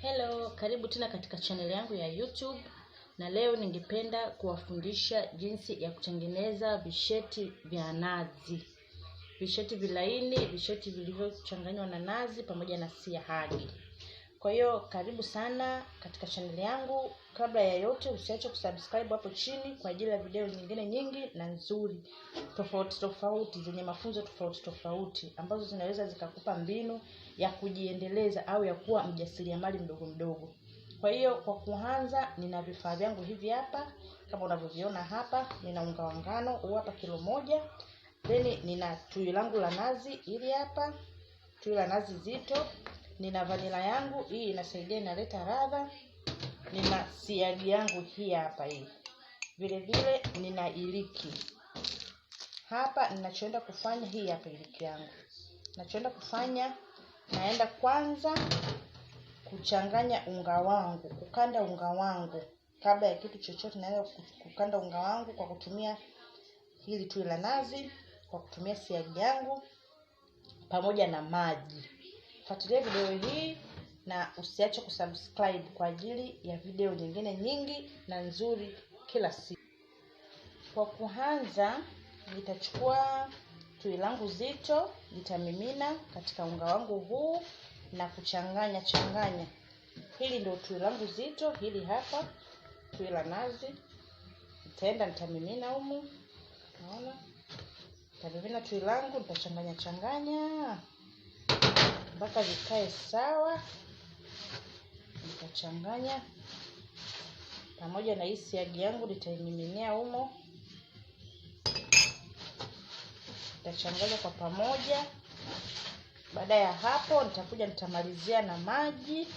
Hello, karibu tena katika channel yangu ya YouTube, na leo ningependa kuwafundisha jinsi ya kutengeneza visheti vya nazi. Visheti vilaini, visheti vilivyochanganywa na nazi pamoja na siagi. Kwa hiyo karibu sana katika channel yangu. Kabla ya yote usiache kusubscribe hapo chini kwa ajili ya video nyingine nyingi na nzuri tofauti zenye mafunzo tofauti ambazo zinaweza zikakupa mbinu ya kujiendeleza au ya kuwa mjasiriamali mdogo. Kwa hiyo kwa kuanza, nina vifaa vyangu hivi hapa kama unavyoviona hapa. Nina unga wa ngano huu hapa kilo 1. Then nina tui langu la nazi hili hapa, tui la nazi zito. Nina vanila yangu, hii inasaidia, inaleta ladha. Nina siagi yangu hii hapa hii. Vile vile nina iliki. Hapa ninachoenda kufanya, hii hapa iliki yangu. Ninachoenda kufanya, naenda kwanza kuchanganya unga wangu, kukanda unga wangu. Kabla ya kitu chochote naenda kukanda unga wangu kwa kutumia hili tui la nazi, kwa kutumia siagi yangu pamoja na maji. Fuatilia video hii na usiache kusubscribe kwa ajili ya video nyingine nyingi na nzuri kila siku. Kwa kuanza, nitachukua tui langu zito, nitamimina katika unga wangu huu na kuchanganya. Hili ndio tui langu zito, hili hapa tui la nazi. Nitamimina humu. Naona? Nitamimina tui langu, nitachanganya mpaka vikae sawa. Nitachanganya pamoja na hii siagi yangu, nitaimiminia humo. Nitachanganya kwa pamoja. Baada ya hapo nitakuja nitamalizia na maji.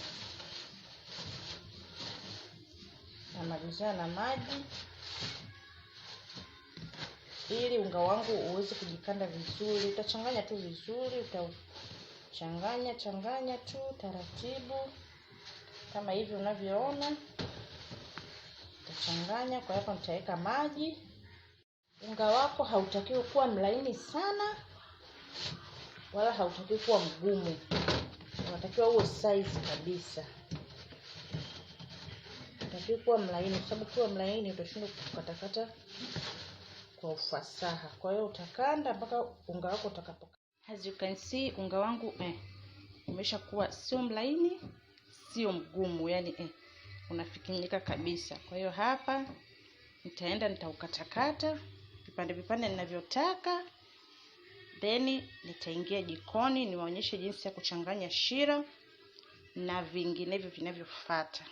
Ili unga wangu uweze kujikanda vizuri. Utachanganya tu vizuri, changanya tu taratibu kama hivi unavyoona. Utachanganya. Kwa hapo nitaweka maji. Unga wako hautakiwi kuwa mlaini sana wala hautakiwi kuwa mgumu. Unatakiwa uwe size kabisa. Unatakiwa kuwa mlaini, kwa sababu kuwa mlaini utashindwa kukatakata kwa ufasaha. Kwa hiyo utakanda mpaka unga wako utakapoka. As you can see, unga wangu umeshakuwa sio mlaini, sio mgumu, yani unafikinyika kabisa. Kwa hiyo hapa nitaukatakata vipande ninavyotaka. Then nitaingia jikoni niwaonyeshe jinsi ya kuchanganya shira na vinginevyo vinavyofuata.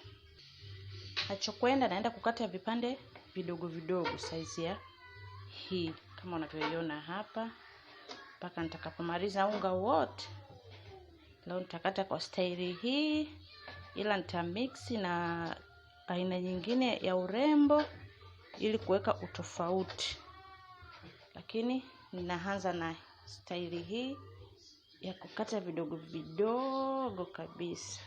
Nachokwenda, naenda kukata vipande vidogo size ya hii kama unavyoiona hapa, mpaka nitakapomaliza unga wote. Leo nitakata kwa staili hii, ila nitamix na aina nyingine ya urembo ili kuweka utofauti. Lakini ninaanza na staili hii ya kukata vidogo kabisa.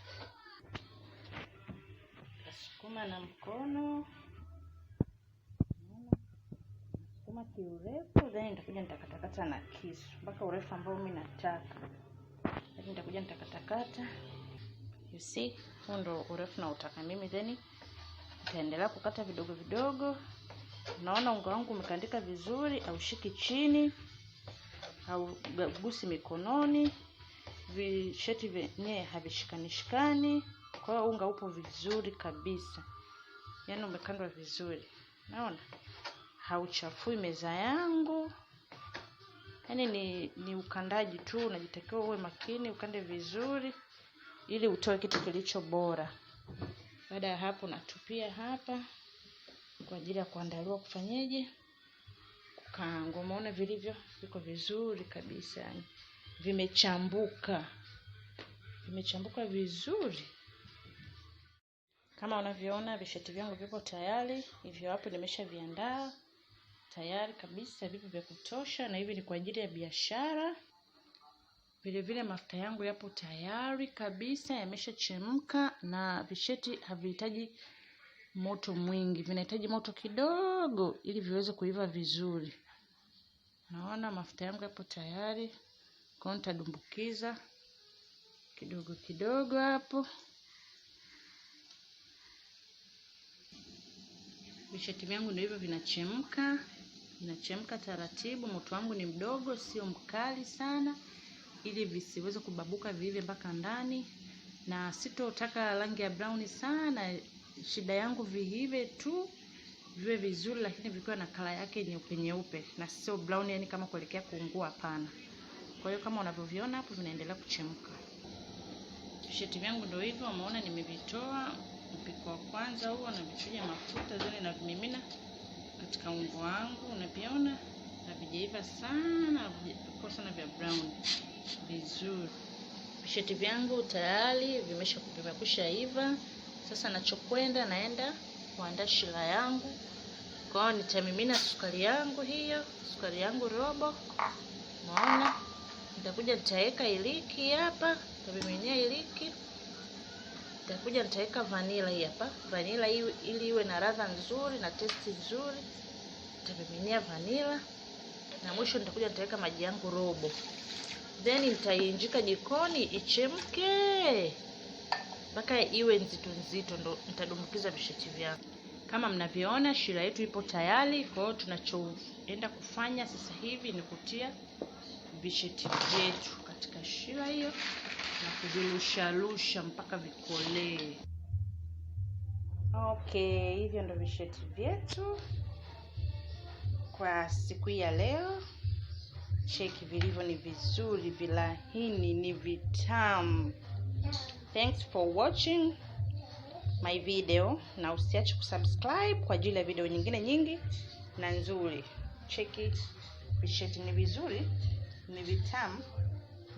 Nasukuma na mkono. Nasukuma kiurefu, then nitakuja nitakatakata na kisu mpaka urefu ambao mimi nataka. Then nitakuja nitakatakata. You see, huo ndio urefu na utaka mimi. Then nitaendelea kukata vidogo. Naona unga wangu umekandika vizuri, au shiki chini au gusi mikononi. Visheti vyenyewe havishikanishikani. Kwa hiyo unga upo vizuri kabisa. Yaani umekandwa vizuri. Naona hauchafui meza yangu. Yaani ni ukandaji tu, unajitakiwa uwe makini, ukande vizuri ili utoe kitu kilicho bora. Baada ya hapo natupia hapa kwa ajili ya kuandaliwa kufanyeje? Kukaanga. Umeona vilivyo? Viko vizuri kabisa, yani vimechambuka vizuri. Kama unavyoona visheti vyangu vipo tayari. Hivyo hapo nimeshaviandaa tayari kabisa, vipo vya kutosha, na hivi ni kwa ajili ya biashara. Vile vile mafuta yangu yapo tayari kabisa, yameshachemka, na visheti havihitaji moto mwingi, vinahitaji moto kidogo ili viweze kuiva vizuri. Naona mafuta yangu yapo tayari. Kwa hiyo nitadumbukiza kidogo hapo. Visheti vyangu ndio hivyo vinachemka. Vinachemka taratibu, moto wangu ni mdogo, sio mkali sana, ili visiweze kubabuka viive mpaka ndani. Na sitotaka rangi ya brown sana. Shida yangu viive tu, viwe vizuri lakini vikiwa na kala yake nyeupe nyeupe, na sio brown yani kama kuelekea kuungua, hapana. Kwa hiyo kama unavyoviona hapo vinaendelea kuchemka. Visheti vyangu ndio hivyo, umeona nimevitoa mpiko wa kwanza huo, na vichuja mafuta zile na vimimina katika ungo wangu. Unaviona havijaiva sana, viko sana vya brown vizuri. Visheti vyangu tayari vimekwisha iva. Sasa nachokwenda, naenda kuandaa shira yangu. Kwa hiyo nitamimina sukari yangu, hiyo sukari yangu robo. Unaona, nitakuja nitaweka iliki hapa, nitamiminia iliki. Nitakuja nitaweka vanilla hii hapa, vanilla hii ili iwe na ladha nzuri na taste nzuri. Nitamiminia vanilla, na mwisho nitakuja nitaweka maji yangu robo. Then nitainjika jikoni ichemke mpaka iwe nzito nzito, ndo nitadumbukiza visheti vyangu. Kama mnavyoona shira yetu ipo tayari. Kwa hiyo tunachoenda kufanya sasa hivi ni kutia visheti vyetu katika shira hiyo na kuvirusharusha mpaka vikolee. Okay, hivyo ndo visheti vyetu kwa siku ya leo. Cheki vilivyo, ni vizuri, vilahini, ni vitamu. Thanks for watching my video, na usiache kusubscribe kwa ajili ya video nyingine nyingi na nzuri. Cheki visheti ni vizuri, ni vitamu,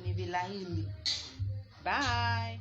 ni vilahini. Bye.